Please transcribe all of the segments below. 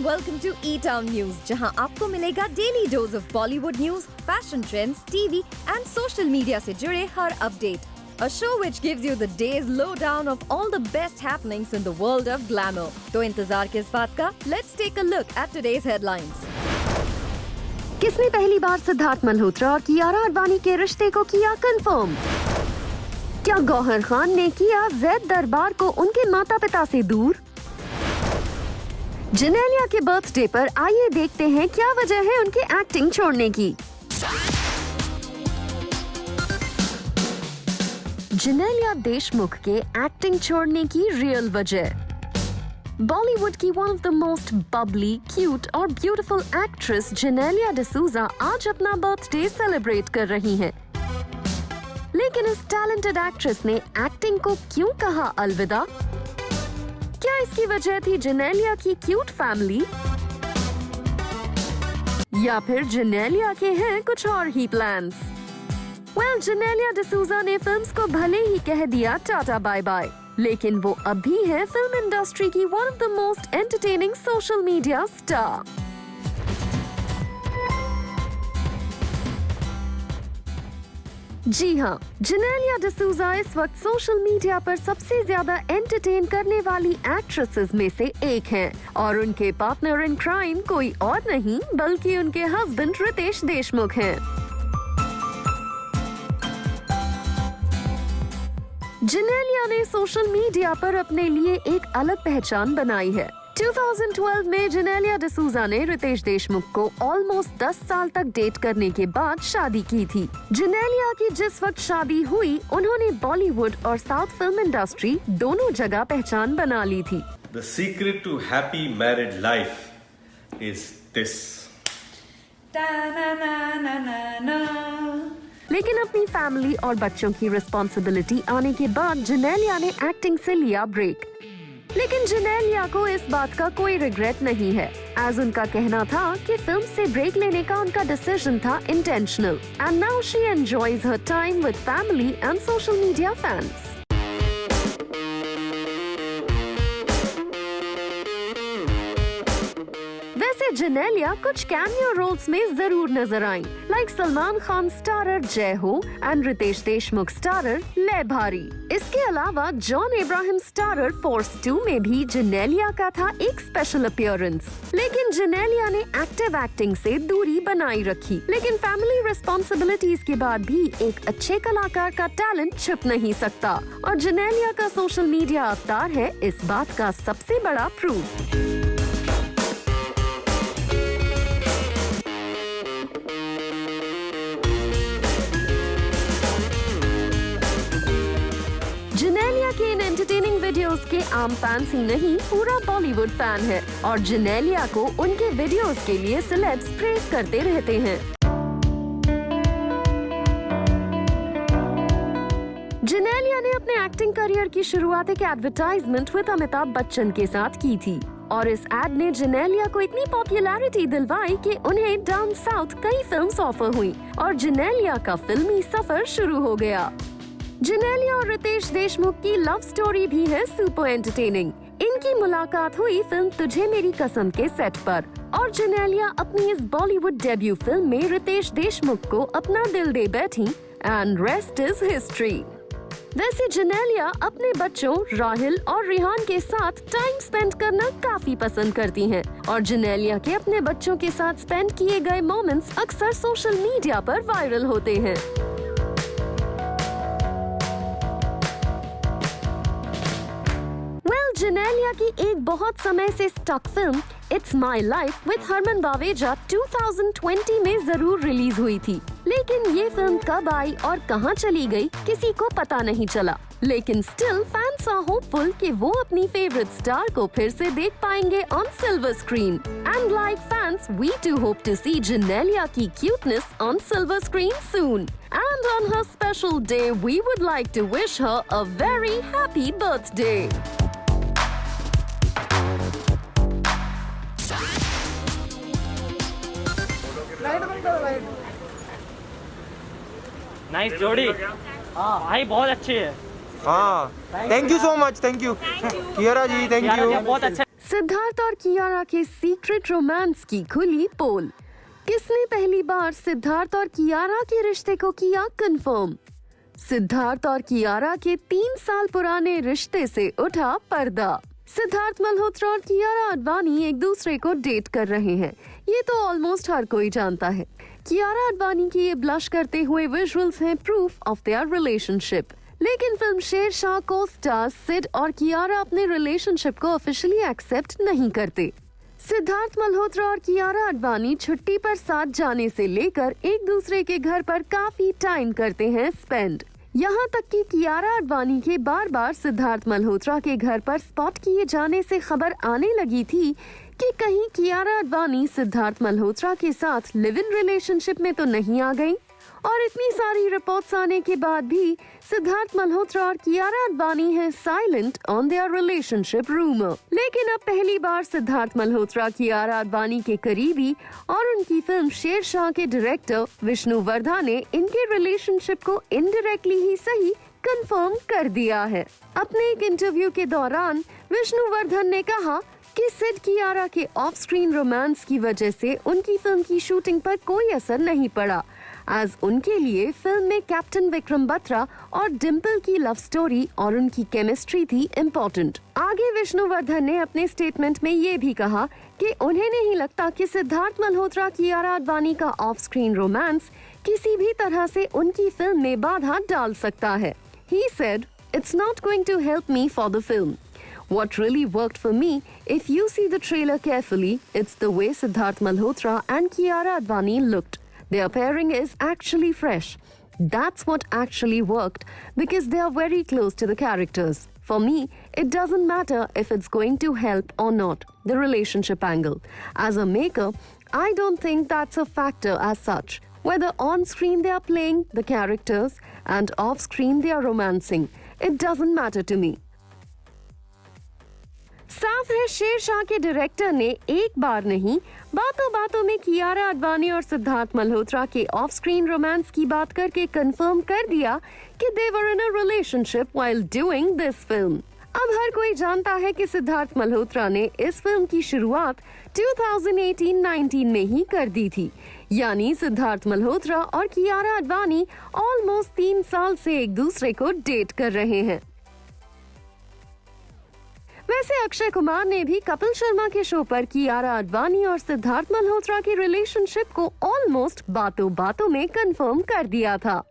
welcome to E-Town News, जहां आपको मिलेगा daily dose of Bollywood news, fashion trends, TV and social media से जुड़े हर update. A show which gives you the day's lowdown of all the best happenings in the world of glamour. तो इंतजार किस बात का? Let's take a look at today's headlines. किसने पहली बार सिद्धार्थ मल्होत्रा और कियारा अडवाणी के रिश्ते को किया कंफर्म? क्या गौहर खान ने किया ज़ैद दरबार को उनके माता पिता से दूर? जेनेलिया के बर्थडे पर आइए देखते हैं क्या वजह है उनके एक्टिंग छोड़ने की. जेनेलिया देशमुख के एक्टिंग छोड़ने की रियल वजह. बॉलीवुड की one of the most Babli, cute और ब्यूटीफुल एक्ट्रेस जेनेलिया डिसूजा आज अपना बर्थडे सेलिब्रेट कर रही हैं. लेकिन इस टैलेंटेड एक्ट्रेस ने एक्टिंग को क्यों कहा अलविदा? क्या इसकी वजह थी जेनेलिया की क्यूट फैमिली, या फिर जेनेलिया के हैं कुछ और ही प्लान्स? जेनेलिया डिसूजा ने फिल्म्स को भले ही कह दिया टाटा बाय बाय, लेकिन वो अब भी है फिल्म इंडस्ट्री की one of the most entertaining social media star. जी हाँ, जेनेलिया डिसूजा इस वक्त सोशल मीडिया पर सबसे ज्यादा एंटरटेन करने वाली एक्ट्रेसेस में से एक हैं और उनके पार्टनर इन क्राइम कोई और नहीं बल्कि उनके हस्बैंड रितेश देशमुख हैं. जेनेलिया ने सोशल मीडिया पर अपने लिए एक अलग पहचान बनाई है. 2012 में जेनेलिया डिसूजा ने रितेश देशमुख को ऑलमोस्ट 10 साल तक डेट करने के बाद शादी की थी. जेनेलिया की जिस वक्त शादी हुई उन्होंने बॉलीवुड और साउथ फिल्म इंडस्ट्री दोनों जगह पहचान बना ली थी. The secret to happy married life is this. लेकिन अपनी फैमिली और बच्चों की रिस्पॉन्सिबिलिटी आने के बाद जेनेलिया ने एक्टिंग से लिया ब्रेक. लेकिन जेनेलिया को इस बात का कोई रिग्रेट नहीं है, एज उनका कहना था कि फिल्म से ब्रेक लेने का उनका डिसीजन था intentional, and now she enjoys her time with family and social media fans. वैसे जेनेलिया कुछ कैमियो रोल्स में जरूर नजर आई, लाइक सलमान खान स्टारर जय हो एंड रितेश देशमुख स्टारर ले भारी. इसके अलावा जॉन इब्राहिम स्टारर फोर्स 2 में भी जेनेलिया का था एक स्पेशल अपीयरेंस. लेकिन जेनेलिया ने एक्टिव एक्टिंग से दूरी बनाई रखी. लेकिन फैमिली रिस्पॉन्सिबिलिटीज के बाद भी एक अच्छे कलाकार का टैलेंट छुप नहीं सकता, और जेनेलिया का सोशल मीडिया अवतार है इस बात का सबसे बड़ा प्रूफ. जेनेलिया के इन एंटरटेनिंग वीडियोस के आम फैंस ही नहीं, पूरा बॉलीवुड फैन है और जेनेलिया को उनके वीडियोस के लिए सेलेब्स प्रेज करते रहते हैं. जेनेलिया ने अपने एक्टिंग करियर की शुरुआत एक एडवर्टाइजमेंट विद अमिताभ बच्चन के साथ की थी, और इस एड ने जेनेलिया को इतनी पॉपुलैरिटी दिलवाई कि उन्हें डाउन साउथ कई फिल्म्स ऑफर हुई और जेनेलिया का फिल्मी सफर शुरू हो गया. जेनेलिया और रितेश देशमुख की लव स्टोरी भी है सुपर एंटरटेनिंग. इनकी मुलाकात हुई फिल्म तुझे मेरी कसम के सेट पर, और जेनेलिया अपनी इस बॉलीवुड डेब्यू फिल्म में रितेश देशमुख को अपना दिल दे बैठी, एंड रेस्ट इज हिस्ट्री. वैसे जेनेलिया अपने बच्चों राहिल और रिहान के साथ टाइम स्पेंड करना काफी पसंद करती हैं, और जेनेलिया के अपने बच्चों के साथ स्पेंड किए गए मोमेंट्स अक्सर सोशल मीडिया पर वायरल होते हैं. जेनेलिया की एक बहुत समय से stuck film it's my life with Harman Baweja 2020 में जरूर रिलीज हुई थी, लेकिन ये फिल्म कब आई और कहां चली गई किसी को पता नहीं चला. लेकिन स्टिल फैंस आर होपफुल कि वो अपनी फेवरेट स्टार को फिर से देख पाएंगे on silver screen. And like fans we too hope to see Genelia की cuteness on silver screen soon. And on her special day we would like to wish her a very happy birthday. Nice जोड़ी. हाँ भाई बहुत अच्छी है. हाँ, thank you so much. Thank you Kiara ji, thank you. बहुत अच्छा. सिद्धार्थ और कियारा के सीक्रेट रोमांस की खुली पोल। किसने पहली बार सिद्धार्थ और कियारा के रिश्ते को किया कंफर्म? सिद्धार्थ और कियारा के 3 साल पुराने रिश्ते से उठा पर्दा। सिद्धार्थ मल्होत्रा और कियारा आडवाणी एक दूसरे को डेट कर रहे हैं, ये तो ऑलमोस्ट हर कोई जानता है। कियारा आडवाणी की ये ब्लश करते हुए विजुअल्स हैं प्रूफ ऑफ देयर रिलेशनशिप। लेकिन फिल्म शेरशाह को स्टार सिड और कियारा अपने रिलेशनशिप को ऑफिशियली एक्सेप्ट नहीं करते। सिद्धार्थ मल्होत्रा और कियारा आडवाणी छुट्टी पर साथ जाने से लेकर एक दूसरे के घर पर काफी टाइम करते हैं स्पेंड। यहाँ तक कि कियारा आडवाणी के बार बार सिद्धार्थ मल्होत्रा के घर पर स्पॉट किए जाने से खबर आने लगी थी कि कहीं कियारा आडवाणी सिद्धार्थ मल्होत्रा के साथ लिव इन रिलेशनशिप में तो नहीं आ गई। और इतनी सारी रिपोर्ट्स आने के बाद भी सिद्धार्थ मल्होत्रा और कियारा आडवाणी हैं silent on their relationship rumour. लेकिन अब पहली बार सिद्धार्थ मल्होत्रा कियारा आडवाणी के करीबी और उनकी फिल्म शेरशाह के डायरेक्टर विष्णुवर्धन ने इनके रिलेशनशिप को इनडायरेक्टली ही सही कंफर्म कर दिया है। अपने एक इंटरव्यू के दौरान विष्णुवर्धन ने कहा कि सिड कियारा के ऑफ स्क्रीन रोमांस की वजह से उनकी फिल्म की शूटिंग पर कोई असर नहीं पड़ा, आज उनके लिए फिल्म में कैप्टन विक्रम बत्रा और डिम्पल की लव स्टोरी और उनकी केमिस्ट्री थी इम्पोर्टेंट। आगे विष्णुवर्धन ने अपने स्टेटमेंट में ये भी कहा कि उन्हें नहीं लगता कि सिद्धार्थ मल्होत्रा कियारा आडवाणी का ऑफ स्क्रीन रोमांस किसी भी तरह से उनकी फिल्म में बाधा डाल सकता है। He said, "It's not going to help me for the film. What really worked for me, if you see the trailer carefully, it's the way Siddharth Malhotra and Kiara Advani looked. Their pairing is actually fresh. That's what actually worked because they are very close to the characters. For me, it doesn't matter if it's going to help or not, the relationship angle. As a maker, I don't think that's a factor as such. Whether on screen they are playing the characters and off screen they are romancing, it doesn't matter to me." साफ है शेरशाह के director ने एक बार नहीं बातों बातों में कियारा आडवाणी और सिद्धार्थ मल्होत्रा के ऑफ स्क्रीन रोमांस की बात करके कंफर्म कर दिया कि they were in a relationship while doing this film. अब हर कोई जानता है कि सिद्धार्थ मल्होत्रा ने इस फिल्म की शुरुआत 2018-19 में ही कर दी थी, यानी सिद्धार्थ मल्होत्रा और कियारा आडवाणी ऑलमोस्ट 3 साल से एक दूसरे को डेट कर रहे हैं। वैसे अक्षय कुमार ने भी कपिल शर्मा के शो पर कियारा आडवाणी और सिद्धार्थ मल्होत्रा की रिलेशनशिप को ऑलमोस्ट बातों बातों में कंफर्म कर दिया था।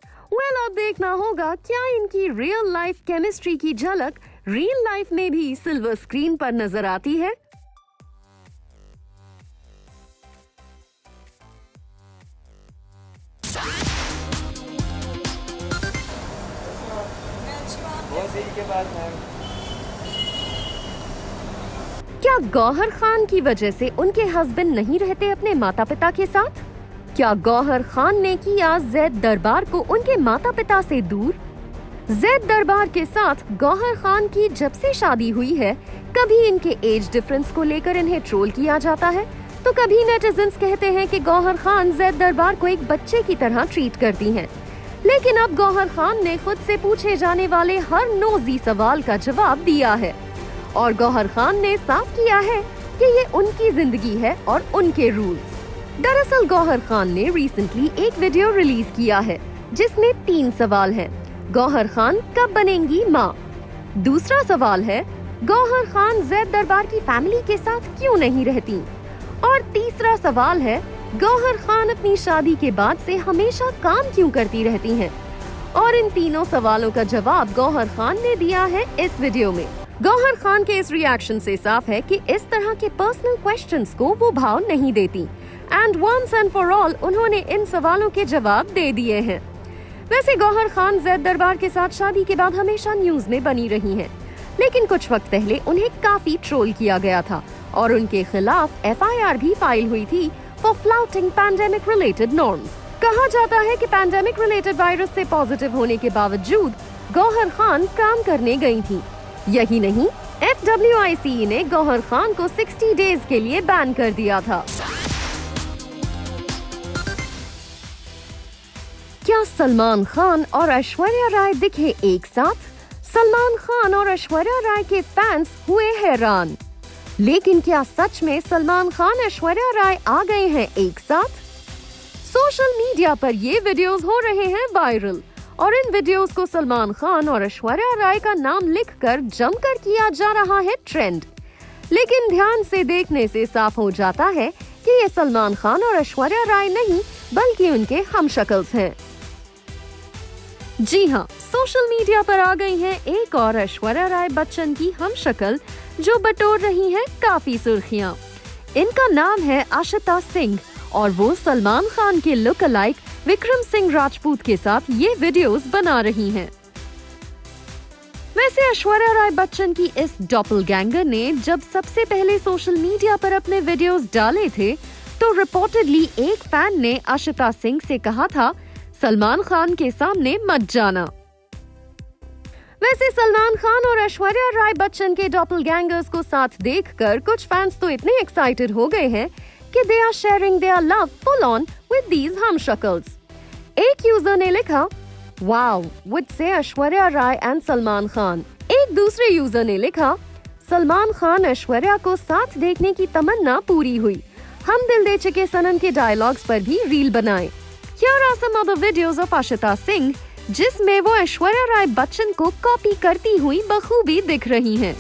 अब देखना होगा क्या इनकी रियल लाइफ केमिस्ट्री की झलक रियल लाइफ में भी सिल्वर स्क्रीन पर नजर आती है। बहुत देर के बाद क्या गौहर खान की वजह से उनके हस्बैंड नहीं रहते अपने माता पिता के साथ? क्या गौहर खान ने किया जैद दरबार को उनके माता पिता से दूर? जैद दरबार के साथ गौहर खान की जब से शादी हुई है, कभी इनके एज डिफरेंस को लेकर इन्हें ट्रोल किया जाता है, तो कभी नेटिजन्स कहते हैं कि गौहर खान जैद दरबार को एक बच्चे की तरह ट्रीट करती हैं। लेकिन अब गौहर खान ने खुद से पूछे जाने वाले हर नोजी सवाल का जवाब दिया है और गौहर खान ने साफ किया है कि ये उनकी जिंदगी है और उनके रूल्स। दरअसल गौहर खान ने रिसेंटली एक वीडियो रिलीज किया है जिसमें 3 सवाल हैं। गौहर खान कब बनेंगी माँ? दूसरा सवाल है गौहर खान जैद दरबार की फैमिली के साथ क्यों नहीं रहती? और तीसरा सवाल है गौहर खान अपनी शादी के बाद से हमेशा काम क्यों करती रहती हैं? और इन तीनों सवालों का जवाब गौहर खान ने दिया है इस वीडियो में। गौहर खान के इस रिएक्शन से साफ है कि इस तरह के पर्सनल क्वेश्चंस को वो भाव नहीं देती and once and for all उन्होंने इन सवालों के जवाब दे दिए हैं। वैसे गौहर खान जैद दरबार के साथ शादी के बाद हमेशा न्यूज में बनी रही हैं, लेकिन कुछ वक्त पहले उन्हें काफी ट्रोल किया गया था और उनके खिलाफ FIR भी फाइल हुई थी for flouting pandemic related norms. कहा जाता है कि पैंडेमिक रिलेटेड वायरस से पॉजिटिव होने के बावजूद गौहर खान काम करने गई थी। यही नहीं, FWICE ने गौहर खान को 60 डेज के लिए बैन कर दिया था। क्या सलमान खान और ऐश्वर्या राय दिखे एक साथ? सलमान खान और ऐश्वर्या राय के फैंस हुए हैरान। लेकिन क्या सच में सलमान खान ऐश्वर्या राय आ गए हैं एक साथ? सोशल मीडिया पर ये वीडियोस हो रहे हैं वायरल और इन वीडियोस को सलमान खान और ऐश्वर्या राय का नाम लिखकर जमकर किया जा रहा है ट्रेंड। लेकिन ध्यान से देखने से साफ हो जाता है कि ये सलमान खान और ऐश्वर्या राय नहीं बल्कि उनके हमशक्ल्स हैं। जी हाँ, सोशल मीडिया पर आ गई हैं एक और ऐश्वर्या राय बच्चन की हमशक्ल जो बटोर रही है काफी सुर्खियां। इनका नाम है आशिता सिंह और वो सलमान खान के लुक अलाइक विक्रम सिंह राजपूत के साथ ये वीडियोस बना रही हैं। वैसे ऐश्वर्या राय बच्चन की इस डॉपलगैंगर ने जब सबसे पहले सोशल मीडिया पर अपने वीडियोस डाले थे तो रिपोर्टेडली एक फैन ने आशिता सिंह से कहा था, सलमान खान के सामने मत जाना। वैसे सलमान खान और ऐश्वर्या राय बच्चन के डॉपलगैंगर्स को साथ देखकर कुछ फैंस तो इतने एक्साइटेड हो गए हैं कि they are sharing their love full on with these Humshakals. एक यूजर ने लिखा, Wow, would say Aishwarya Rai and Salman Khan. एक दूसरे यूजर ने लिखा, सलमान खान ऐश्वर्या को साथ देखने की तमन्ना पूरी हुई। हम दिल दे चुके सनम के डायलॉग्स पर भी रील बनाए। Here are some other videos of Ashita Singh जिसमें वो ऐश्वर्या राय बच्चन को कॉपी करती हुई बखूबी दिख रही हैं।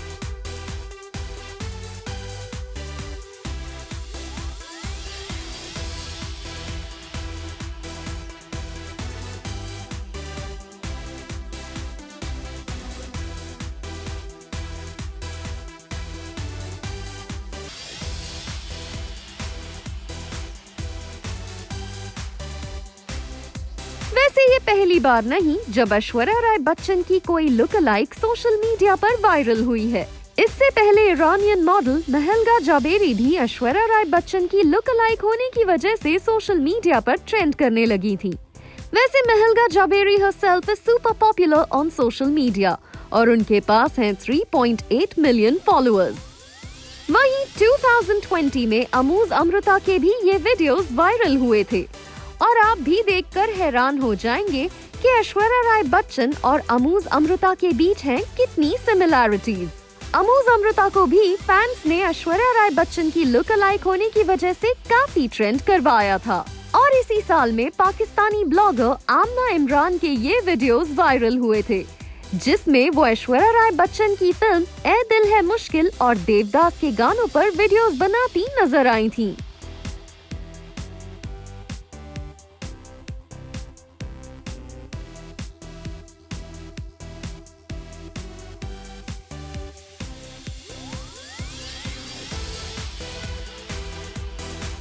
वैसे ये पहली बार नहीं जब ऐश्वर्या राय बच्चन की कोई लुक अलाइक सोशल मीडिया पर वायरल हुई है। इससे पहले ईरानियन मॉडल महलगा जाबेरी भी ऐश्वर्या राय बच्चन की लुक अलाइक होने की वजह से सोशल मीडिया पर ट्रेंड करने लगी थी। वैसे महलगा जाबेरी herself is super popular on social media और उनके पास हैं 3.8 मिलियन फॉलोअर्स। वहीं 2020 में अमूज अमृता के भी ये वीडियोस वायरल हुए थे और आप भी देखकर हैरान हो जाएंगे कि ऐश्वर्या राय बच्चन और अमूज अमृता के बीच हैं कितनी सिमिलैरिटीज। अमूज अमृता को भी फैंस ने ऐश्वर्या राय बच्चन की लुक अलाइक होने की वजह से काफी ट्रेंड करवाया था और इसी साल में पाकिस्तानी ब्लॉगर आमना इमरान के ये वीडियोस वायरल हुए थे जिसमें वो ऐश्वर्या राय बच्चन की फिल्म ए दिल है मुश्किल और देवदास के गानों पर वीडियोस बनाती नजर आई थीं।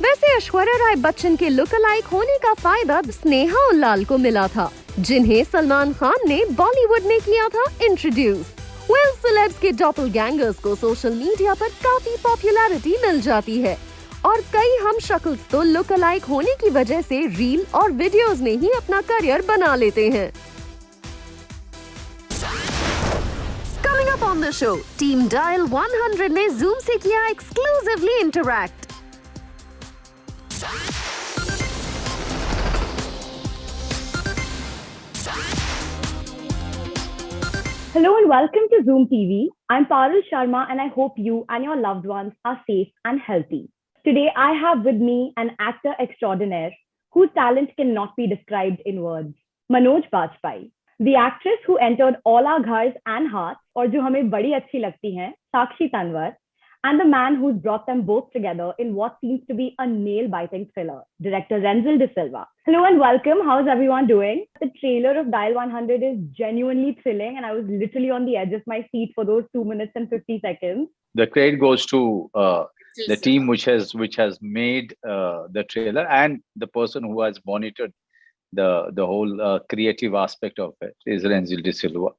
वैसे ऐश्वर्या राय बच्चन के लुक अलाइक होने का फायदा स्नेहा उल्लाल को मिला था जिन्हें सलमान खान ने बॉलीवुड में किया था इंट्रोड्यूस। सेलेब्स के डॉपलगैंगर्स को सोशल मीडिया पर काफी पॉपुलैरिटी मिल जाती है और कई हमशक्ल्स तो लुक अलाइक होने की वजह से रील और वीडियोस में ही अपना करियर बना लेते हैं। Coming up on the show, team dial 100 ने जूम से किया exclusively interact. Hello and welcome to Zoom TV. I'm Parul Sharma and I hope you and your loved ones are safe and healthy. Today I have with me an actor extraordinaire whose talent cannot be described in words. Manoj Bajpayee. The actress who entered all our ghars and hearts और जो हमें बड़ी अच्छी लगती हैं, Sakshi Tanwar. And the man who's brought them both together in what seems to be a nail-biting thriller, director Renzel De Silva. Hello and welcome. How's everyone doing? The trailer of Dial 100 is genuinely thrilling and I was literally on the edge of my seat for those 2 minutes and 50 seconds. The credit goes to the team which has made the trailer and the person who has monitored the whole creative aspect of it is Renzel De Silva.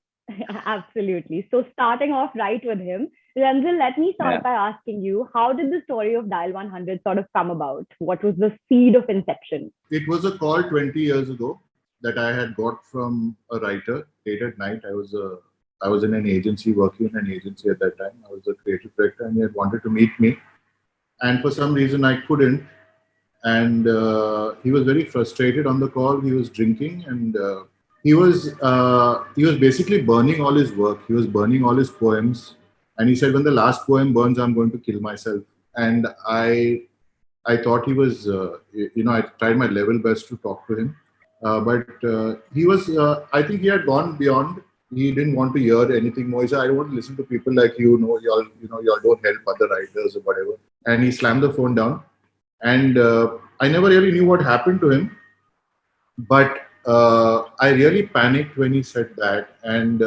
Absolutely. So starting off right with him, Renzel, let me start by asking you, how did the story of Dial 100 sort of come about? What was the seed of inception? It was a call 20 years ago that I had got from a writer late at night. I was in an agency, working in an agency at that time. I was a creative director and he had wanted to meet me. And for some reason I couldn't. And he was very frustrated on the call. He was drinking and he was basically burning all his work. He was burning all his poems. And he said, when the last poem burns, I'm going to kill myself. And I thought he was, I tried my level best to talk to him. But he was, I think he had gone beyond. He didn't want to hear anything more. He said, I don't want to listen to people like y'all don't help other writers or whatever. And he slammed the phone down. And I never really knew what happened to him. But I really panicked when he said that. And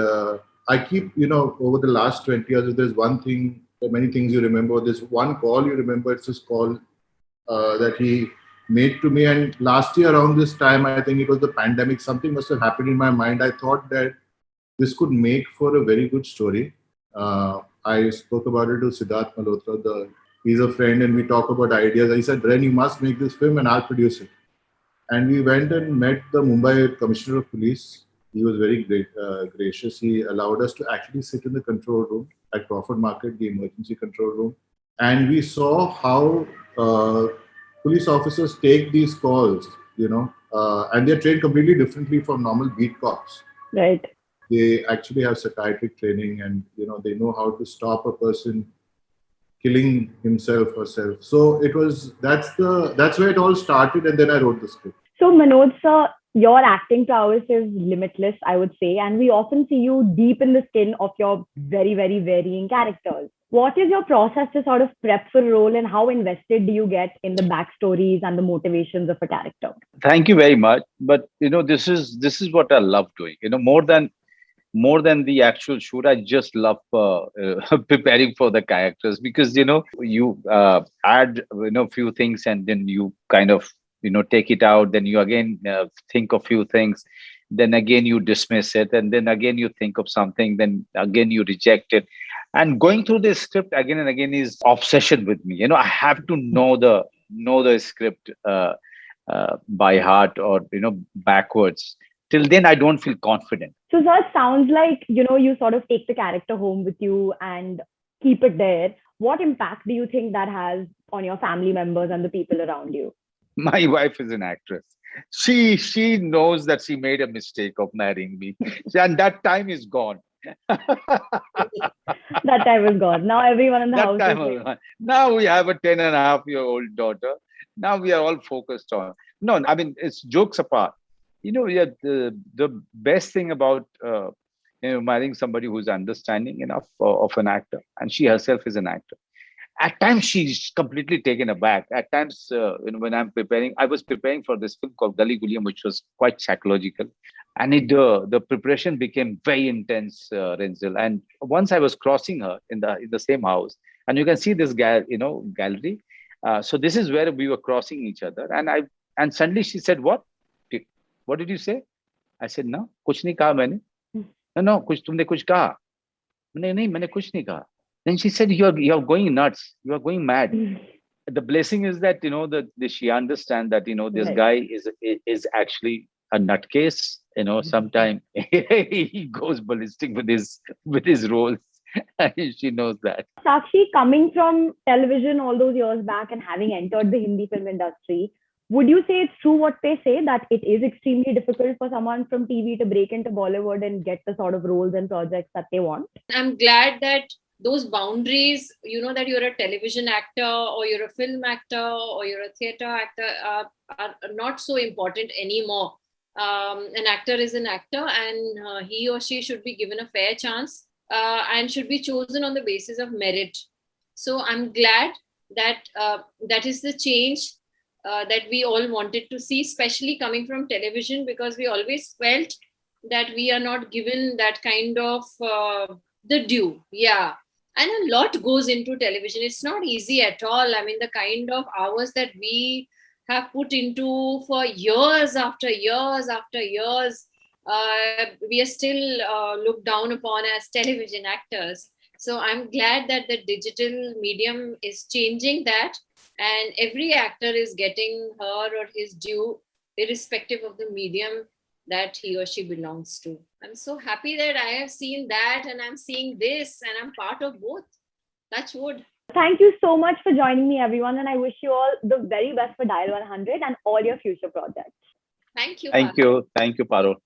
I keep, over the last 20 years, if there's one thing, there are many things you remember. There's one call you remember. It's this call that he made to me. And last year around this time, I think it was the pandemic, something must have happened in my mind. I thought that this could make for a very good story. I spoke about it to Siddharth Malhotra. He's a friend and we talk about ideas. I said, Ren, you must make this film and I'll produce it. And we went and met the Mumbai Commissioner of Police. He was very gracious. He allowed us to actually sit in the control room at Crawford Market, the emergency control room. And we saw how police officers take these calls, and they're trained completely differently from normal beat cops. Right. They actually have psychiatric training and, they know how to stop a person killing himself or herself. So that's where it all started. And then I wrote the script. So Manoj sir, your acting prowess is limitless, I would say. And we often see you deep in the skin of your very, very varying characters. What is your process to sort of prep for a role and how invested do you get in the backstories and the motivations of a character? Thank you very much. But, this is what I love doing, more than the actual shoot. I just love preparing for the characters because, you add, few things and then you kind of, take it out. Then you again think of few things. Then again, you dismiss it. And then again, you think of something. Then again, you reject it. And going through this script again and again is obsession with me. I have to know the script by heart or, backwards. Till then, I don't feel confident. So sir, it sounds like, you sort of take the character home with you and keep it there. What impact do you think that has on your family members and the people around you? My wife is an actress. She knows that she made a mistake of marrying me. And that time is gone. That time is gone. Now everyone in the house is like... Now we have a 10.5-year-old daughter. Now we are all focused on... No, I mean, it's jokes apart. The best thing about marrying somebody who's understanding enough of an actor, and she herself is an actor. At times she's completely taken aback. At times, when I was preparing for this film called Gali Guliam, which was quite psychological, and the preparation became very intense, Renzel. And once I was crossing her in the same house, and you can see this gallery. So this is where we were crossing each other, and suddenly she said, "What? What did you say?" I said, "No, kuch nahi kaha maine." No, kuch tumne kuch kaha. Nahi, maine kuch nahi kaha. Then she said, "You're going nuts. You are going mad." The blessing is that she understands that this guy is actually a nutcase. Sometimes he goes ballistic with his roles. She knows that. Sakshi, coming from television all those years back and having entered the Hindi film industry, would you say it's true what they say that it is extremely difficult for someone from TV to break into Bollywood and get the sort of roles and projects that they want? I'm glad that those boundaries, that you're a television actor or you're a film actor or you're a theater actor are not so important anymore. An actor is an actor and he or she should be given a fair chance and should be chosen on the basis of merit. So I'm glad that that is the change that we all wanted to see, especially coming from television, because we always felt that we are not given that kind of the due. Yeah. And a lot goes into television. It's not easy at all. I mean, the kind of hours that we have put into for years after years after years, we are still looked down upon as television actors. So I'm glad that the digital medium is changing that, and every actor is getting her or his due, irrespective of the medium that he or she belongs to. I'm so happy that I have seen that and I'm seeing this and I'm part of both. Touch wood. Thank you so much for joining me, everyone. And I wish you all the very best for Dial 100 and all your future projects. Thank you. Thank you. Thank you, Parul.